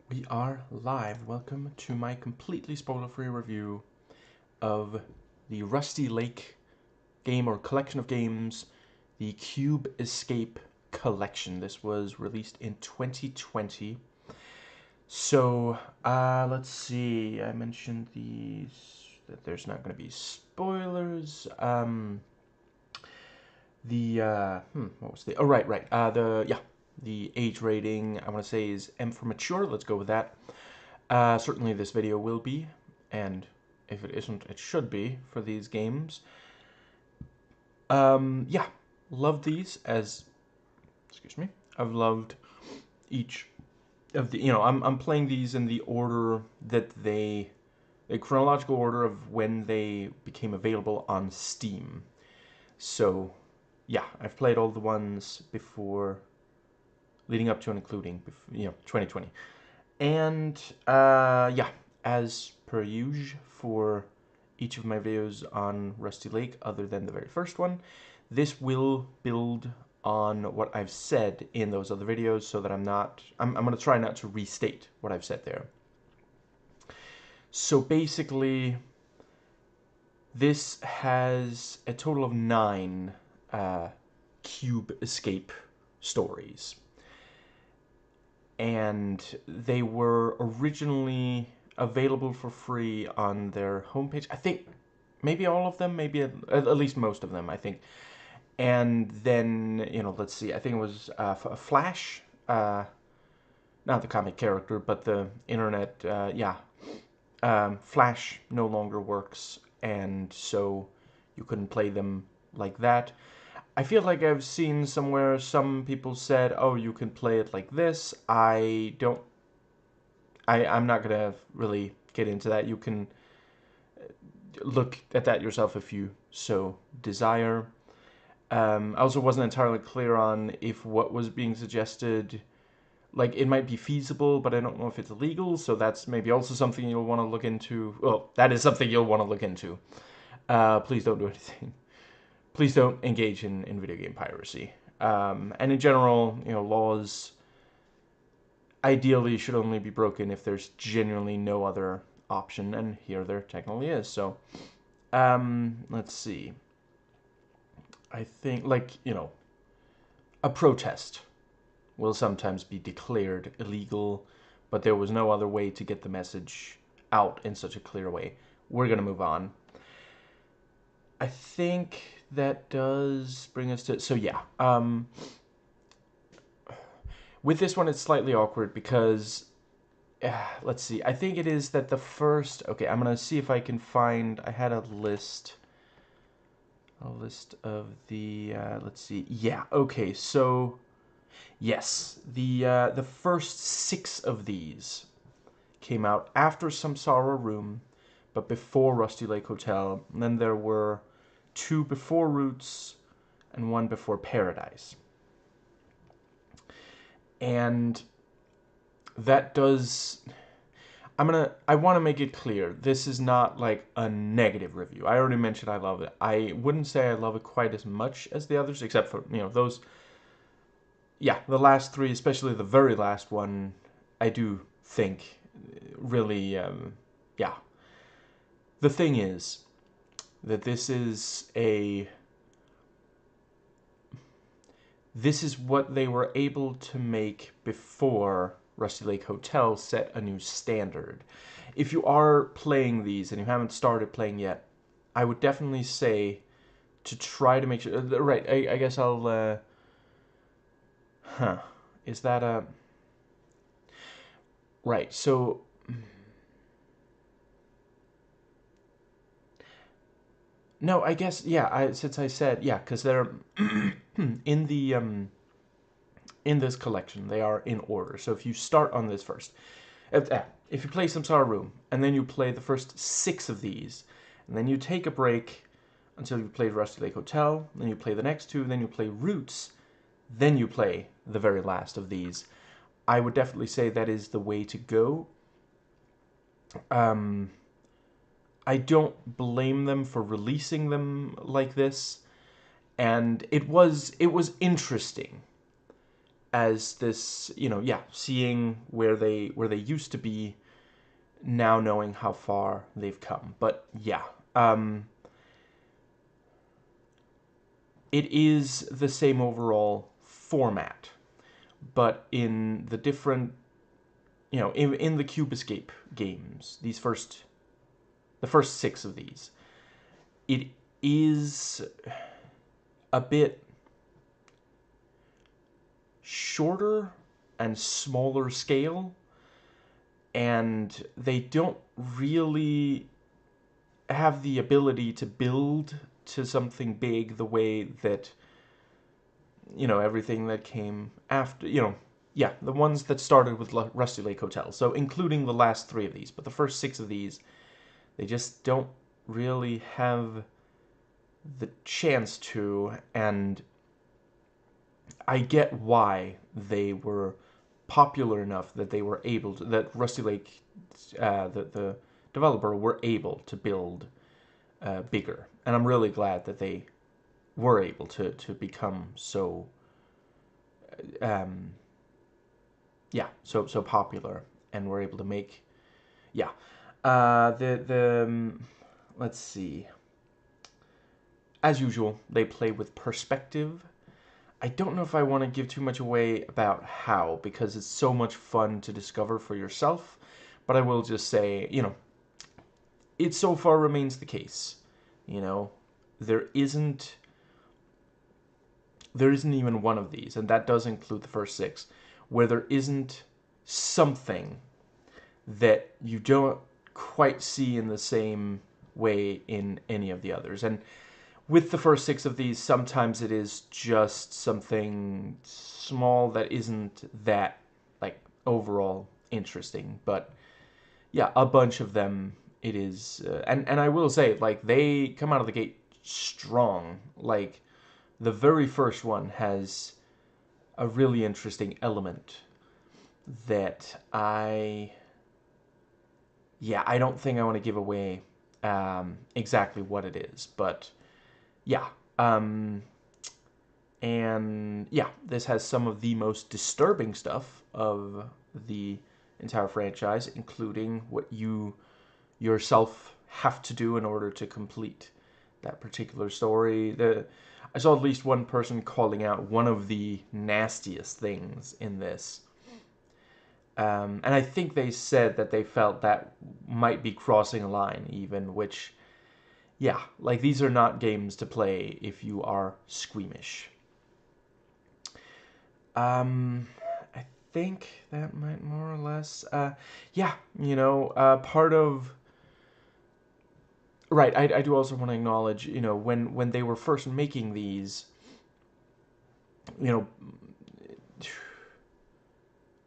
We are live. Welcome to my completely spoiler-free review of the Rusty Lake game or collection of games, the Cube Escape Collection. This was released in 2020. So, let's see. I mentioned that there's not going to be spoilers. What was the? Oh, right. The age rating I want to say is M for mature. Let's go with that. Certainly this video will be, and if it isn't, it should be for these games. Yeah, love these excuse me, I've loved each of the, I'm playing these in the order that the chronological order of when they became available on Steam. So, yeah, I've played all the ones before, leading up to and including, 2020. And, yeah, as per usual for each of my videos on Rusty Lake, other than the very first one, this will build on what I've said in those other videos so that I'm going to try not to restate what I've said there. So basically, this has a total of 9 cube escape stories. And they were originally available for free on their homepage. I think maybe all of them, maybe at least most of them, I think. And then, let's see, I think it was Flash, not the comic character, but the internet, Flash no longer works, and so you couldn't play them like that. I feel like I've seen somewhere some people said, oh, you can play it like this. I'm not going to really get into that. You can look at that yourself if you so desire. I also wasn't entirely clear on if what was being suggested, like, it might be feasible, but I don't know if it's illegal, so that's maybe also something you'll want to look into. Well, that is something you'll want to look into. Please don't do anything. Please don't engage in video game piracy. And in general, laws ideally should only be broken if there's genuinely no other option, and here there technically is. So, let's see. I think, a protest will sometimes be declared illegal, but there was no other way to get the message out in such a clear way. We're going to move on. I think that does bring us to... So, yeah. With this one, it's slightly awkward because... let's see. I think it is that the first... Okay, I'm going to see if I can find... I had a list of the... let's see. Yeah, okay, so... Yes, the first 6 of these came out after Samsara Room, but before Rusty Lake Hotel. And then there were 2 before Roots and 1 before Paradise. And that does... I want to make it clear, this is not like a negative review. I already mentioned I love it. I wouldn't say I love it quite as much as the others, except for, those... Yeah, the last 3, especially the very last one, I do think really, yeah. The thing is that this is what they were able to make before Rusty Lake Hotel set a new standard. If you are playing these and you haven't started playing yet, I would definitely say to try to make sure... Right, I guess I'll... Is that a... Right, so... No, I guess, yeah, since I said, yeah, because they're... in the, in this collection, they are in order. So if you start on this first... If you play Samsara Room, and then you play the first 6 of these, and then you take a break until you've played Rusty Lake Hotel, then you play the next 2, then you play Roots, then you play the very last of these, I would definitely say that is the way to go. I don't blame them for releasing them like this, and it was interesting as this, seeing where they used to be, now knowing how far they've come. But yeah, it is the same overall format, but in the different, in the Cube Escape games, the first 6 of these, it is a bit shorter and smaller scale, and they don't really have the ability to build to something big the way that, everything that came after, the ones that started with Rusty Lake Hotel. So including the last 3 of these, but the first 6 of these, they just don't really have the chance to, and I get why they were popular enough that they were able to, that Rusty Lake, the developer, were able to build bigger. And I'm really glad that they were able to become so, so popular, and were able to make, let's see. As usual, they play with perspective. I don't know if I want to give too much away about how, because it's so much fun to discover for yourself, but I will just say, it so far remains the case. There isn't even one of these, and that does include the first 6, where there isn't something that you don't quite see in the same way in any of the others. And with the first 6 of these, sometimes it is just something small that isn't that, overall interesting. But yeah, a bunch of them, it is, and I will say, they come out of the gate strong. The very first one has a really interesting element that I don't think I want to give away exactly what it is, but yeah. And yeah, this has some of the most disturbing stuff of the entire franchise, including what you yourself have to do in order to complete that particular story. I saw at least one person calling out one of the nastiest things in this. And I think they said that they felt that might be crossing a line even, which, yeah, these are not games to play if you are squeamish. I think that might more or less, part of, right, I do also want to acknowledge, when they were first making these,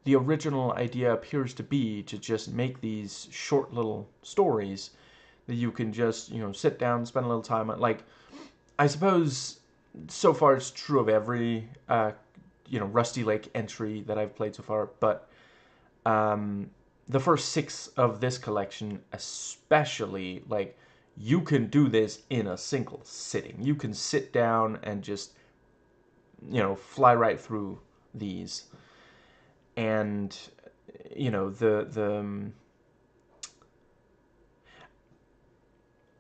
the original idea appears to be to just make these short little stories that you can just, sit down, spend a little time on. I suppose so far it's true of every, Rusty Lake entry that I've played so far, but the first 6 of this collection especially, you can do this in a single sitting. You can sit down and just, fly right through these. And,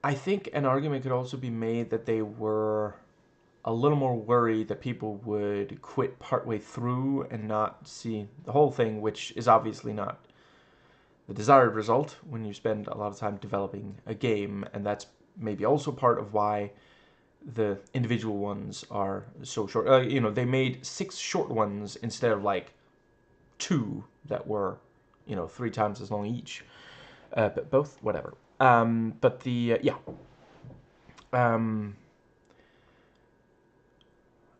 I think an argument could also be made that they were a little more worried that people would quit partway through and not see the whole thing, which is obviously not the desired result when you spend a lot of time developing a game, and that's maybe also part of why the individual ones are so short. They made 6 short ones instead of 2 that were, 3 times as long each. But both, whatever. But the,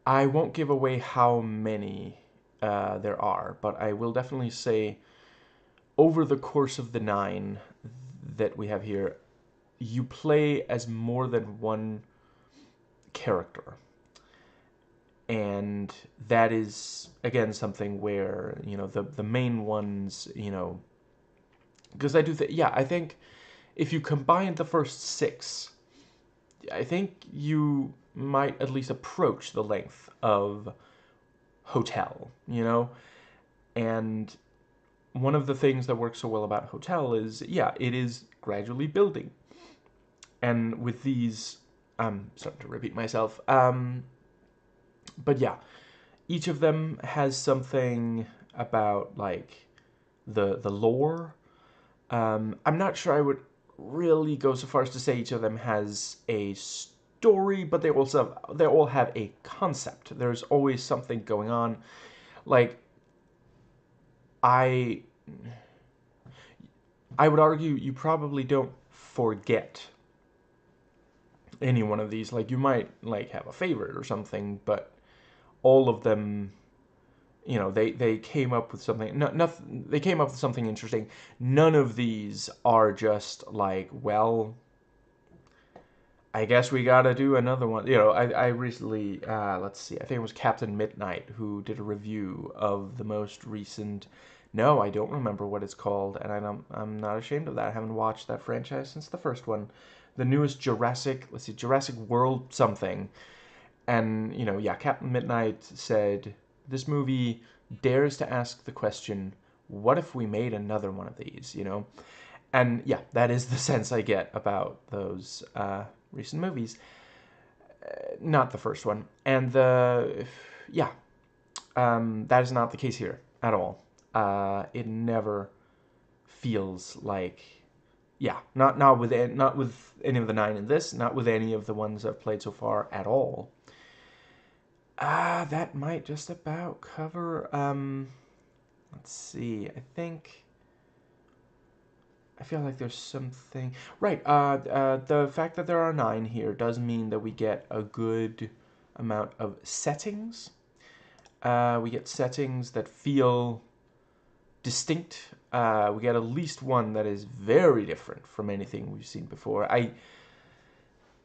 I won't give away how many there are, but I will definitely say over the course of the 9 that we have here, you play as more than one character. And that is, again, something where, the main ones, because I do think, I think if you combine the first 6, I think you might at least approach the length of Hotel, you know? And one of the things that works so well about Hotel is, yeah, it is gradually building. And with these, I'm starting to repeat myself, but yeah, each of them has something about, like, the lore. I'm not sure I would really go so far as to say each of them has a story, but they all have a concept. There's always something going on. Like, I I would argue you probably don't forget any one of these. Like, you might, like, have a favorite or something, but all of them, you know, they came up with something. No, nothing. They came up with something interesting. None of these are just like, well, I guess we gotta do another one. You know, I recently, let's see, I think it was Captain Midnight who did a review of the most recent. No, I don't remember what it's called, and I'm not ashamed of that. I haven't watched that franchise since the first one. The newest Jurassic, let's see, Jurassic World something. And, you know, yeah, Captain Midnight said, this movie dares to ask the question, what if we made another one of these, you know? And, yeah, that is the sense I get about those recent movies. Not the first one. And yeah, that is not the case here at all. It never feels like, yeah, not with any of the 9 in this, not with any of the ones I've played so far at all. That might just about cover, let's see, I feel like there's something, right, the fact that there are 9 here does mean that we get a good amount of settings. We get settings that feel distinct. We get at least one that is very different from anything we've seen before.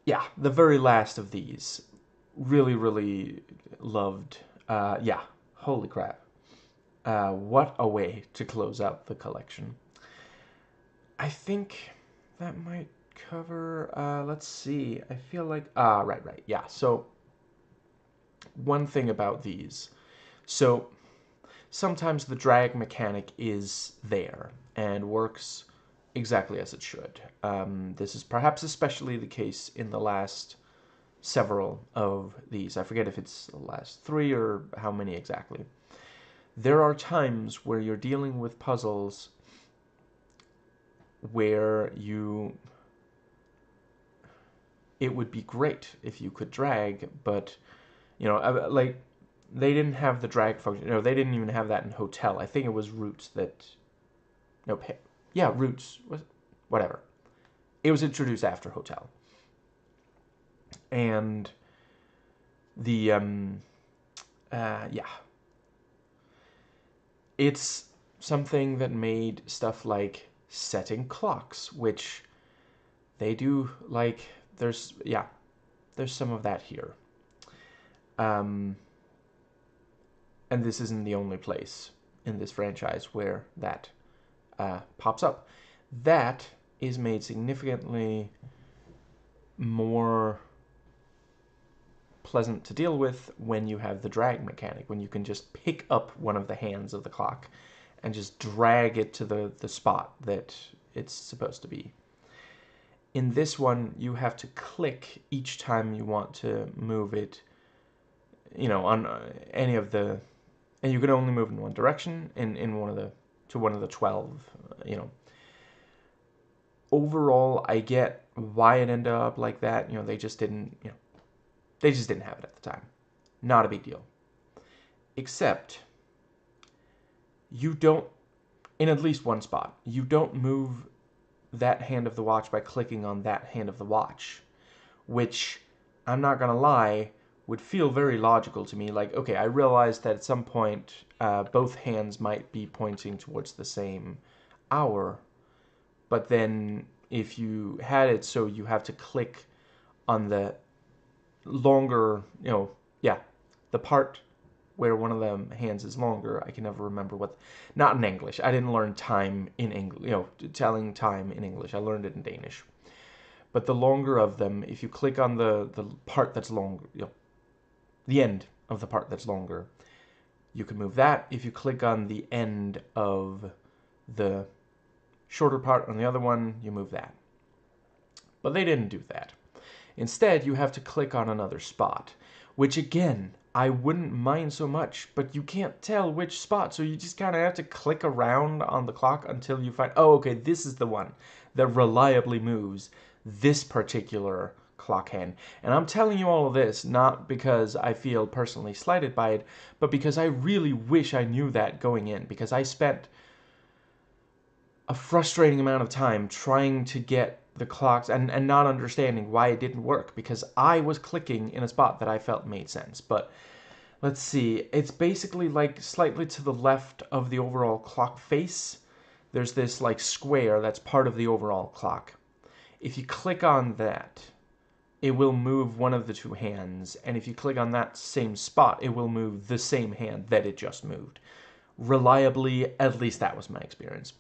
Yeah, the very last of these really, really loved. Yeah, holy crap. What a way to close out the collection. I think that might cover, let's see, I feel like, right, yeah. So, one thing about these. So, sometimes the drag mechanic is there and works exactly as it should. This is perhaps especially the case in the last several of these. I forget if it's the last 3 or how many exactly. There are times where you're dealing with puzzles where it would be great if you could drag, but, you know, like, they didn't have the drag function. No, they didn't even have that in Hotel. I think it was Roots that, no, yeah, Roots, whatever. It was introduced after Hotel. And the, yeah. It's something that made stuff like setting clocks, which they do, like, there's some of that here. And this isn't the only place in this franchise where that pops up. That is made significantly more pleasant to deal with when you have the drag mechanic, when you can just pick up one of the hands of the clock and just drag it to the spot that it's supposed to be. In this one, you have to click each time you want to move it, you know, on any of the, and you can only move in one direction in one of the 12, you know. Overall, I get why it ended up like that. You know, they just didn't have it at the time. Not a big deal. Except, you don't, in at least one spot, you don't move that hand of the watch by clicking on that hand of the watch, which, I'm not gonna lie, would feel very logical to me. Like, okay, I realized that at some point, both hands might be pointing towards the same hour, but then if you had it so you have to click on the longer, you know, yeah, the part where one of them hands is longer. I can never remember what, not in English. I didn't learn time in English, you know, telling time in English. I learned it in Danish. But the longer of them, if you click on the part that's longer, you know, the end of the part that's longer, you can move that. If you click on the end of the shorter part on the other one, you move that. But they didn't do that. Instead, you have to click on another spot, which again, I wouldn't mind so much, but you can't tell which spot, so you just kind of have to click around on the clock until you find, oh, okay, this is the one that reliably moves this particular clock hand. And I'm telling you all of this not because I feel personally slighted by it, but because I really wish I knew that going in, because I spent a frustrating amount of time trying to get the clocks and not understanding why it didn't work, because I was clicking in a spot that I felt made sense. But let's see, it's basically like slightly to the left of the overall clock face. There's this like square that's part of the overall clock. If you click on that, it will move one of the two hands, and if you click on that same spot, it will move the same hand that it just moved. Reliably, at least that was my experience.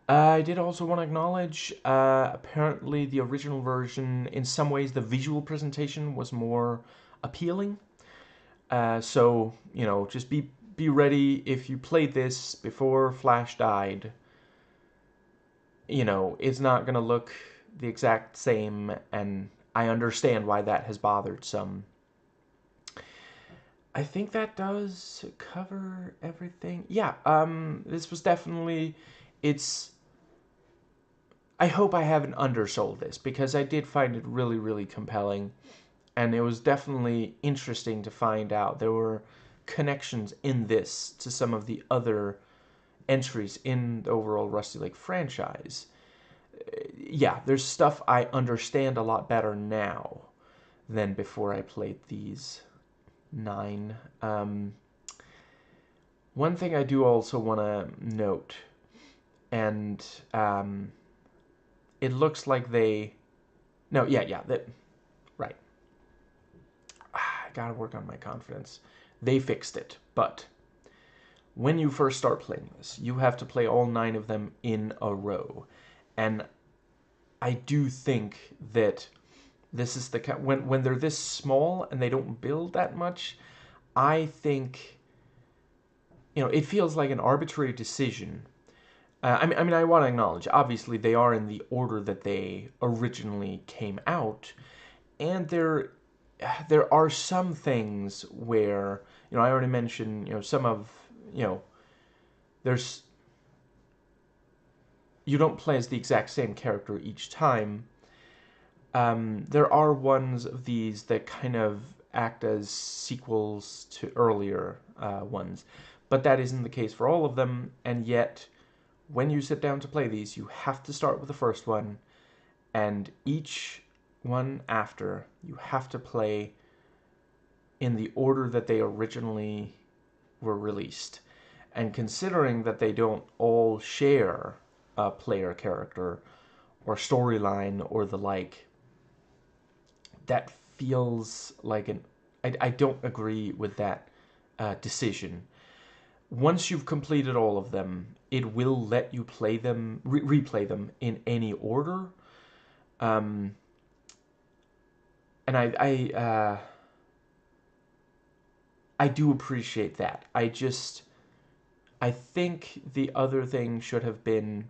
I did also want to acknowledge, apparently the original version, in some ways the visual presentation was more appealing. So, you know, just be ready if you played this before Flash died. You know, it's not going to look the exact same, and I understand why that has bothered some. I think that does cover everything. Yeah, this was definitely, I hope I haven't undersold this, because I did find it really, really compelling. And it was definitely interesting to find out there were connections in this to some of the other entries in the overall Rusty Lake franchise. Yeah, there's stuff I understand a lot better now than before I played these 9. One thing I do also want to note, and it looks like they... No, yeah, right. I gotta work on my confidence. They fixed it, but when you first start playing this, you have to play all 9 of them in a row. And I do think that this is the... When they're this small and they don't build that much, I think, you know, it feels like an arbitrary decision. I mean, I want to acknowledge, obviously, they are in the order that they originally came out, and there are some things where, you know, I already mentioned, you know, some of, you know, there's... You don't play as the exact same character each time. There are ones of these that kind of act as sequels to earlier ones, but that isn't the case for all of them, and yet when you sit down to play these, you have to start with the first one, and each one after, you have to play in the order that they originally were released. And considering that they don't all share a player character or storyline or the like, that feels like an... I don't agree with that decision. Once you've completed all of them, it will let you play them, replay them in any order. And I do appreciate that. I think the other thing should have been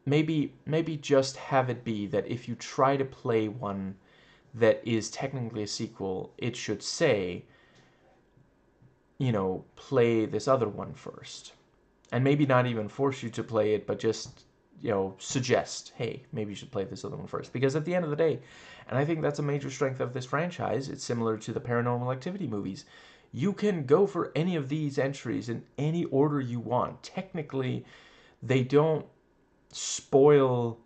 maybe just have it be that if you try to play one that is technically a sequel, it should say, you know, play this other one first. And maybe not even force you to play it, but just, you know, suggest, hey, maybe you should play this other one first. Because at the end of the day, and I think that's a major strength of this franchise, it's similar to the Paranormal Activity movies, you can go for any of these entries in any order you want. Technically, they don't spoil...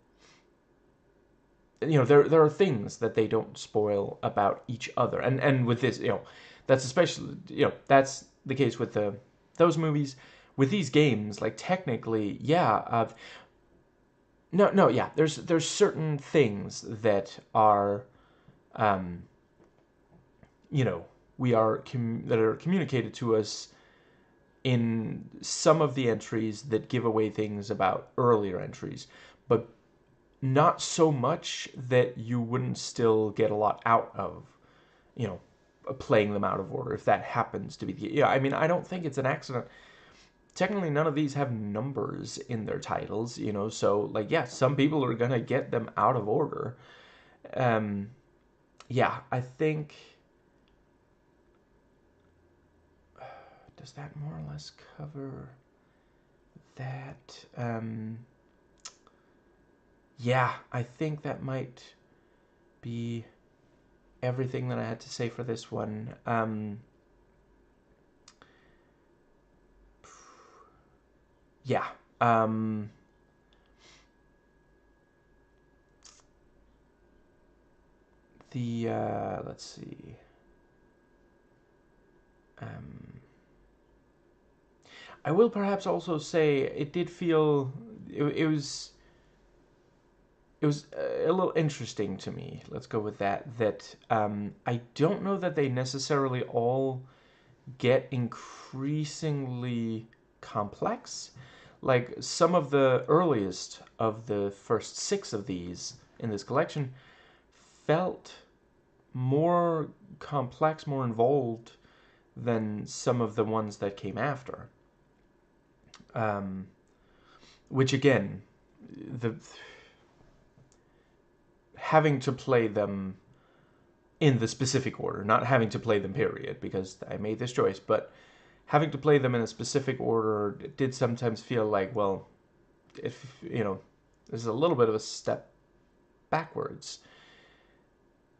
You know, there are things that they don't spoil about each other. And with this, you know, that's especially, you know, that's the case with those movies. With these games, like, technically, yeah, yeah, there's certain things that are, you know, that are communicated to us in some of the entries that give away things about earlier entries, but not so much that you wouldn't still get a lot out of, you know, playing them out of order, if that happens to be the... Yeah, I mean, I don't think it's an accident. Technically, none of these have numbers in their titles, you know, so, like, yeah, some people are gonna get them out of order. Yeah, I think... Does that more or less cover that? Yeah, I think that might be everything that I had to say for this one. Yeah. Let's see. I will perhaps also say it did feel it was a little interesting to me. Let's go with that. That I don't know that they necessarily all get increasingly complex. Like some of the earliest of the first 6 of these in this collection felt more complex, more involved than some of the ones that came after. Which again, the having to play them in the specific order, not having to play them period, because I made this choice, but having to play them in a specific order did sometimes feel like, well, if, you know, there's a little bit of a step backwards.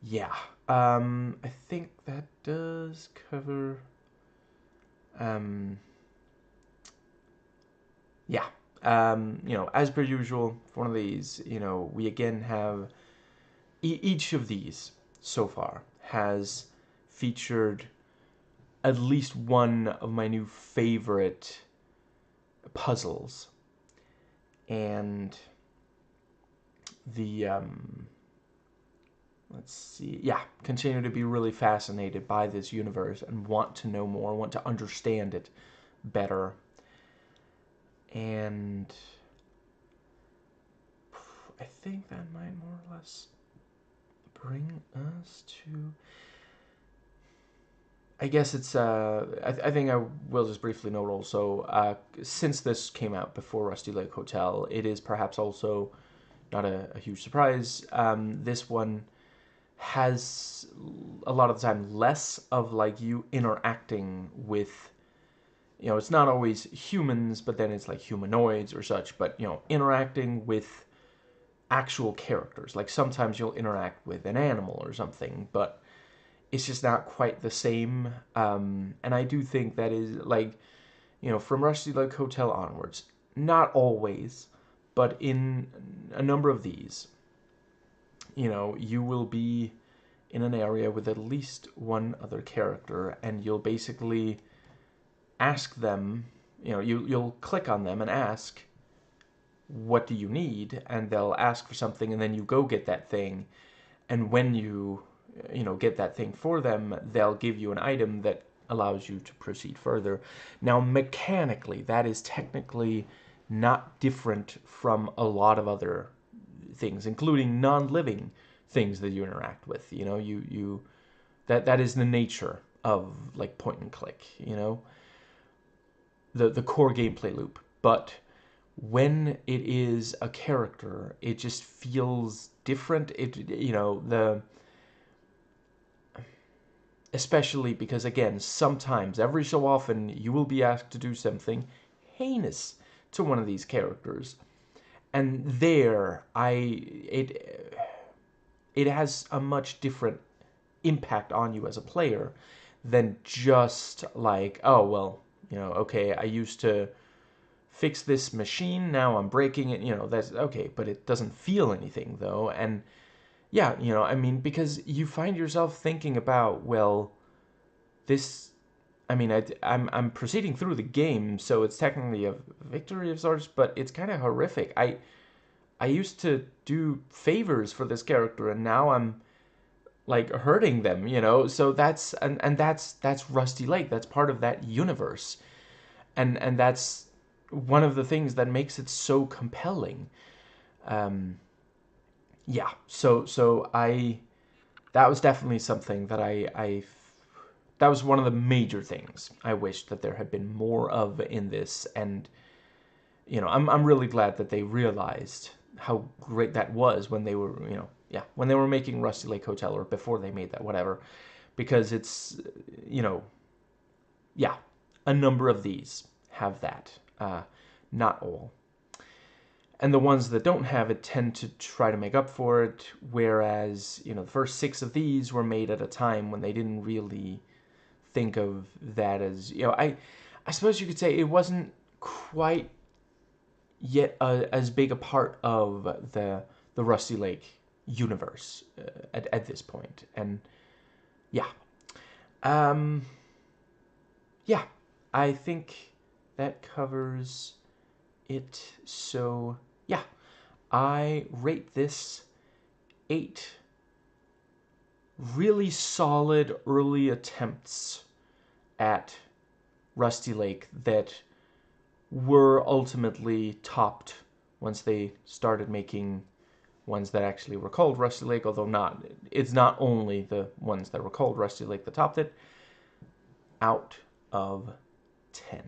Yeah, I think that does cover, yeah, you know, as per usual, for one of these, you know, we again have each of these so far has featured at least one of my new favorite puzzles. And the, let's see, yeah, continue to be really fascinated by this universe and want to know more, want to understand it better. And I think that might more or less bring us to... I guess it's, I think I will just briefly note also, since this came out before Rusty Lake Hotel, it is perhaps also not a huge surprise. This one has a lot of the time less of like you interacting with, you know, it's not always humans, but then it's like humanoids or such, but, you know, interacting with actual characters. Like sometimes you'll interact with an animal or something, but it's just not quite the same. And I do think that is like, you know, from Rusty Lake Hotel onwards, not always, but in a number of these, you know, you will be in an area with at least one other character, and you'll basically ask them, you know, you'll click on them and ask, what do you need? And they'll ask for something, and then you go get that thing. And when you know, get that thing for them, they'll give you an item that allows you to proceed further. Now, mechanically, that is technically not different from a lot of other things, including non-living things that you interact with. You know, that is the nature of like point and click, you know, the core gameplay loop. But when it is a character, it just feels different. It, you know, especially because, again, sometimes, every so often, you will be asked to do something heinous to one of these characters. And there, it has a much different impact on you as a player than just like, oh, well, you know, okay, I used to fix this machine, now I'm breaking it, you know, that's okay, but it doesn't feel anything, though. And yeah, you know, I mean, because you find yourself thinking about, well, this, I mean, I'm proceeding through the game, so it's technically a victory of sorts, but it's kind of horrific. I used to do favors for this character, and now I'm like hurting them, you know. So that's and that's Rusty Lake. That's part of that universe, and that's one of the things that makes it so compelling. Yeah. So I that was definitely something that I that was one of the major things I wished that there had been more of in this, and you know, I'm really glad that they realized how great that was when they were, you know, yeah, when they were making Rusty Lake Hotel, or before they made that, whatever, because it's, you know, yeah, a number of these have that, not all. And the ones that don't have it tend to try to make up for it, whereas, you know, the first 6 of these were made at a time when they didn't really think of that as, you know, I suppose you could say it wasn't quite yet as big a part of the Rusty Lake universe at this point. And yeah, um, yeah, I think that covers it. So yeah, I rate this 8 really solid early attempts at Rusty Lake that were ultimately topped once they started making ones that actually were called Rusty Lake, although it's not only the ones that were called Rusty Lake that topped it, out of 10.